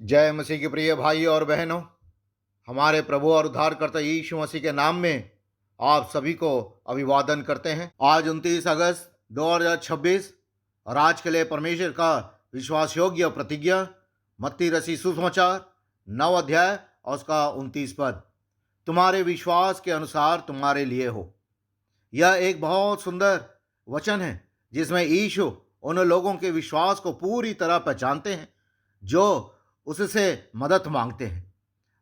जय मसीह के प्रिय भाई और बहनों, हमारे प्रभु और उद्धारकर्ता यीशु मसीह के नाम में आप सभी को अभिवादन करते हैं। आज 29 अगस्त 2026 और आज के लिए परमेश्वर का विश्वास योग्य प्रतिज्ञा मत्ती रची सुसमाचार 9 अध्याय और उसका 29 पद, तुम्हारे विश्वास के अनुसार तुम्हारे लिए हो। यह एक बहुत सुंदर वचन है जिसमें यीशु उन लोगों के विश्वास को पूरी तरह पहचानते हैं जो उससे मदद मांगते हैं।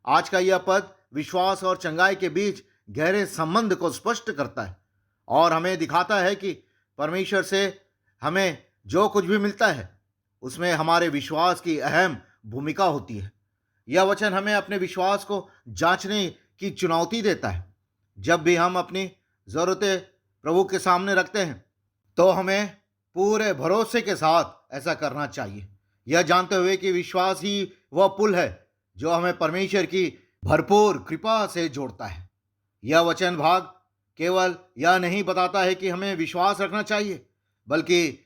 आज का यह पद विश्वास और चंगाई के बीच गहरे संबंध को स्पष्ट करता है और हमें दिखाता है कि परमेश्वर से हमें जो कुछ भी मिलता है उसमें हमारे विश्वास की अहम भूमिका होती है। यह वचन हमें अपने विश्वास को जांचने की चुनौती देता है। जब भी हम अपनी ज़रूरतें प्रभु के सामने रखते हैं तो हमें पूरे भरोसे के साथ ऐसा करना चाहिए, यह जानते हुए कि विश्वास ही वह पुल है जो हमें परमेश्वर की भरपूर कृपा से जोड़ता है। यह वचन भाग केवल यह नहीं बताता है कि हमें विश्वास रखना चाहिए, बल्कि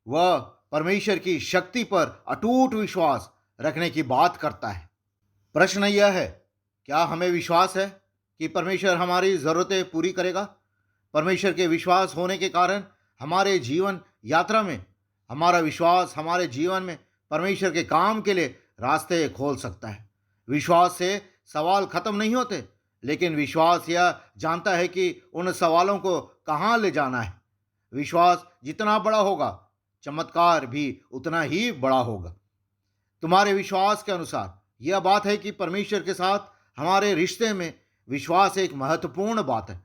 वह परमेश्वर की शक्ति पर अटूट विश्वास रखने की बात करता है। प्रश्न यह है, क्या हमें विश्वास है कि परमेश्वर हमारी ज़रूरतें पूरी करेगा? परमेश्वर के विश्वास होने के कारण हमारे जीवन यात्रा में हमारा विश्वास हमारे जीवन में परमेश्वर के काम के लिए रास्ते खोल सकता है। विश्वास से सवाल खत्म नहीं होते, लेकिन विश्वास यह जानता है कि उन सवालों को कहाँ ले जाना है। विश्वास जितना बड़ा होगा, चमत्कार भी उतना ही बड़ा होगा। तुम्हारे विश्वास के अनुसार यह बात है कि परमेश्वर के साथ हमारे रिश्ते में विश्वास एक महत्वपूर्ण बात है।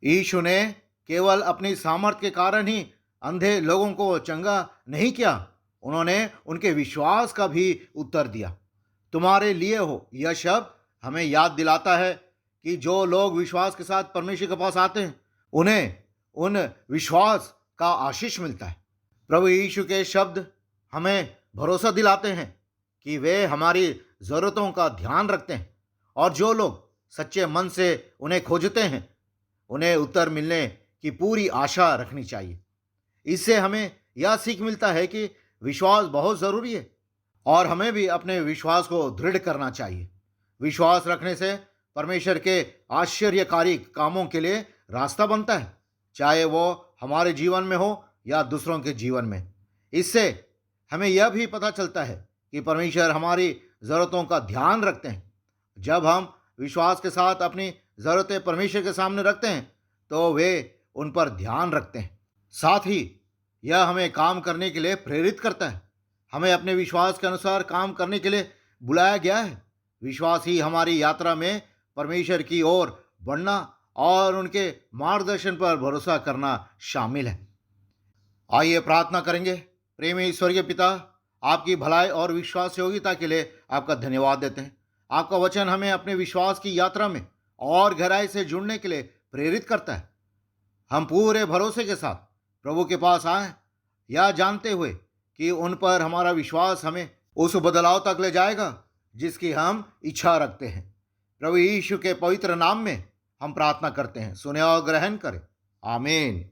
यीशु ने केवल अपनी सामर्थ्य के कारण ही अंधे लोगों को चंगा नहीं किया, उन्होंने उनके विश्वास का भी उत्तर दिया। तुम्हारे लिए हो, यह शब्द हमें याद दिलाता है कि जो लोग विश्वास के साथ परमेश्वर के पास आते हैं उन्हें उन विश्वास का आशीष मिलता है। प्रभु यीशु के शब्द हमें भरोसा दिलाते हैं कि वे हमारी ज़रूरतों का ध्यान रखते हैं और जो लोग सच्चे मन से उन्हें खोजते हैं उन्हें उत्तर मिलने की पूरी आशा रखनी चाहिए। इससे हमें यह सीख मिलता है कि विश्वास बहुत ज़रूरी है और हमें भी अपने विश्वास को दृढ़ करना चाहिए। विश्वास रखने से परमेश्वर के आश्चर्यकारी कामों के लिए रास्ता बनता है, चाहे वो हमारे जीवन में हो या दूसरों के जीवन में। इससे हमें यह भी पता चलता है कि परमेश्वर हमारी ज़रूरतों का ध्यान रखते हैं। जब हम विश्वास के साथ अपनी ज़रूरतें परमेश्वर के सामने रखते हैं तो वे उन पर ध्यान रखते हैं। साथ ही यह हमें काम करने के लिए प्रेरित करता है। हमें अपने विश्वास के अनुसार काम करने के लिए बुलाया गया है। विश्वास ही हमारी यात्रा में परमेश्वर की ओर बढ़ना और उनके मार्गदर्शन पर भरोसा करना शामिल है। आइए प्रार्थना करेंगे। प्रेमी स्वर्गीय पिता, आपकी भलाई और विश्वास योग्यता के लिए आपका धन्यवाद देते हैं। आपका वचन हमें अपने विश्वास की यात्रा में और गहराई से जुड़ने के लिए प्रेरित करता है। हम पूरे भरोसे के साथ प्रभु के पास आए, यह जानते हुए कि उन पर हमारा विश्वास हमें उस बदलाव तक ले जाएगा जिसकी हम इच्छा रखते हैं। प्रभु यीशु के पवित्र नाम में हम प्रार्थना करते हैं, सुने और ग्रहण करें। आमीन।